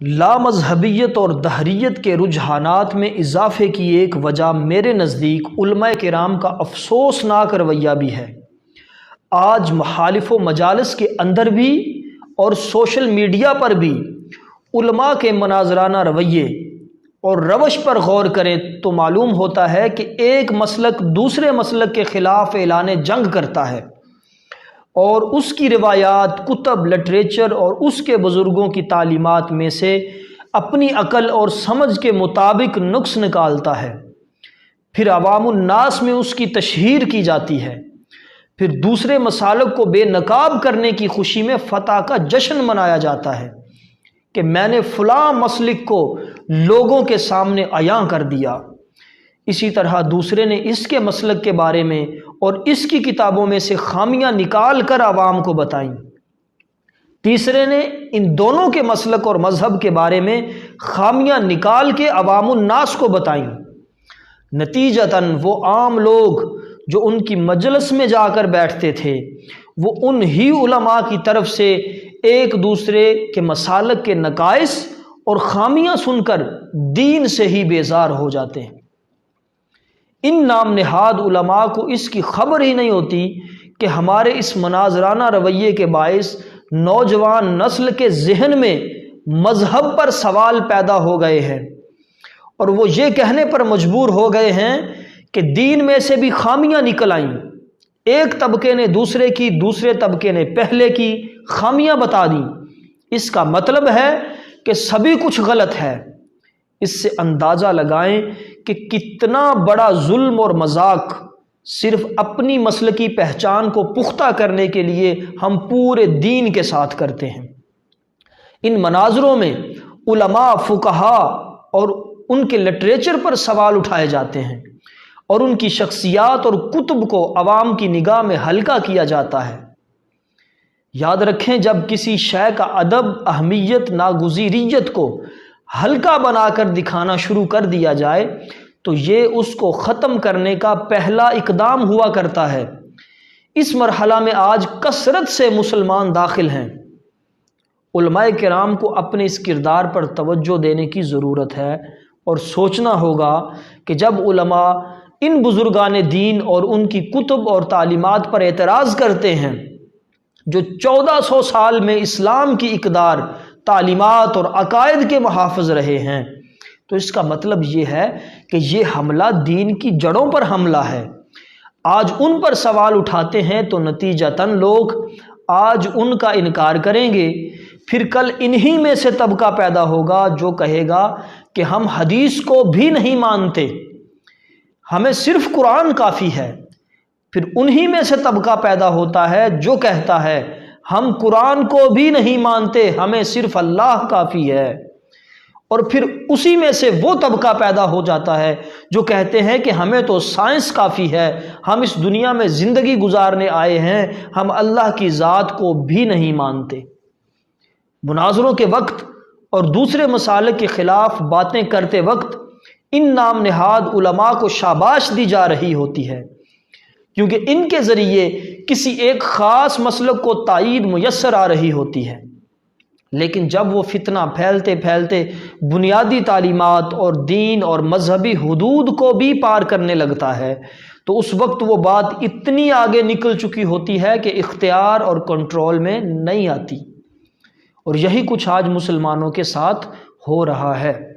لامذہبیت اور دہریت کے رجحانات میں اضافے کی ایک وجہ میرے نزدیک علماء کرام کا افسوسناک رویہ بھی ہے۔ آج محالف و مجالس کے اندر بھی اور سوشل میڈیا پر بھی علماء کے مناظرانہ رویے اور روش پر غور کریں تو معلوم ہوتا ہے کہ ایک مسلک دوسرے مسلک کے خلاف اعلان جنگ کرتا ہے اور اس کی روایات، کتب، لٹریچر اور اس کے بزرگوں کی تعلیمات میں سے اپنی عقل اور سمجھ کے مطابق نقص نکالتا ہے، پھر عوام الناس میں اس کی تشہیر کی جاتی ہے، پھر دوسرے مسالک کو بے نقاب کرنے کی خوشی میں فتح کا جشن منایا جاتا ہے کہ میں نے فلاں مسلک کو لوگوں کے سامنے عیاں کر دیا۔ اسی طرح دوسرے نے اس کے مسلک کے بارے میں اور اس کی کتابوں میں سے خامیاں نکال کر عوام کو بتائیں۔ تیسرے نے ان دونوں کے مسلک اور مذہب کے بارے میں خامیاں نکال کے عوام الناس کو بتائیں۔ نتیجتاً وہ عام لوگ جو ان کی مجلس میں جا کر بیٹھتے تھے، وہ انہی علماء کی طرف سے ایک دوسرے کے مسالک کے نقائص اور خامیاں سن کر دین سے ہی بیزار ہو جاتے ہیں۔ ان نام نہاد علماء کو اس کی خبر ہی نہیں ہوتی کہ ہمارے اس مناظرانہ رویے کے باعث نوجوان نسل کے ذہن میں مذہب پر سوال پیدا ہو گئے ہیں اور وہ یہ کہنے پر مجبور ہو گئے ہیں کہ دین میں سے بھی خامیاں نکل آئیں۔ ایک طبقے نے دوسرے کی، دوسرے طبقے نے پہلے کی خامیاں بتا دیں۔ اس کا مطلب ہے کہ سبھی کچھ غلط ہے۔ اس سے اندازہ لگائیں کہ کتنا بڑا ظلم اور مذاق صرف اپنی مسلکی پہچان کو پختہ کرنے کے لیے ہم پورے دین کے ساتھ کرتے ہیں۔ ان مناظروں میں علماء، فقہا اور ان کے لٹریچر پر سوال اٹھائے جاتے ہیں اور ان کی شخصیات اور کتب کو عوام کی نگاہ میں ہلکا کیا جاتا ہے۔ یاد رکھیں، جب کسی شے کا ادب، اہمیت، ناگزیریت کو ہلکا بنا کر دکھانا شروع کر دیا جائے تو یہ اس کو ختم کرنے کا پہلا اقدام ہوا کرتا ہے۔ اس مرحلہ میں آج کثرت سے مسلمان داخل ہیں۔ علماء کرام کو اپنے اس کردار پر توجہ دینے کی ضرورت ہے اور سوچنا ہوگا کہ جب علماء ان بزرگان دین اور ان کی کتب اور تعلیمات پر اعتراض کرتے ہیں جو 1400 سال میں اسلام کی اقدار، تعلیمات اور عقائد کے محافظ رہے ہیں، تو اس کا مطلب یہ ہے کہ یہ حملہ دین کی جڑوں پر حملہ ہے۔ آج ان پر سوال اٹھاتے ہیں تو نتیجتاً لوگ آج ان کا انکار کریں گے، پھر کل انہی میں سے طبقہ پیدا ہوگا جو کہے گا کہ ہم حدیث کو بھی نہیں مانتے، ہمیں صرف قرآن کافی ہے۔ پھر انہی میں سے طبقہ پیدا ہوتا ہے جو کہتا ہے ہم قرآن کو بھی نہیں مانتے، ہمیں صرف اللہ کافی ہے۔ اور پھر اسی میں سے وہ طبقہ پیدا ہو جاتا ہے جو کہتے ہیں کہ ہمیں تو سائنس کافی ہے، ہم اس دنیا میں زندگی گزارنے آئے ہیں، ہم اللہ کی ذات کو بھی نہیں مانتے۔ مناظروں کے وقت اور دوسرے مسالک کے خلاف باتیں کرتے وقت ان نام نہاد علماء کو شاباش دی جا رہی ہوتی ہے، کیونکہ ان کے ذریعے کسی ایک خاص مسلک کو تائید میسر آ رہی ہوتی ہے۔ لیکن جب وہ فتنہ پھیلتے پھیلتے بنیادی تعلیمات اور دین اور مذہبی حدود کو بھی پار کرنے لگتا ہے تو اس وقت وہ بات اتنی آگے نکل چکی ہوتی ہے کہ اختیار اور کنٹرول میں نہیں آتی، اور یہی کچھ آج مسلمانوں کے ساتھ ہو رہا ہے۔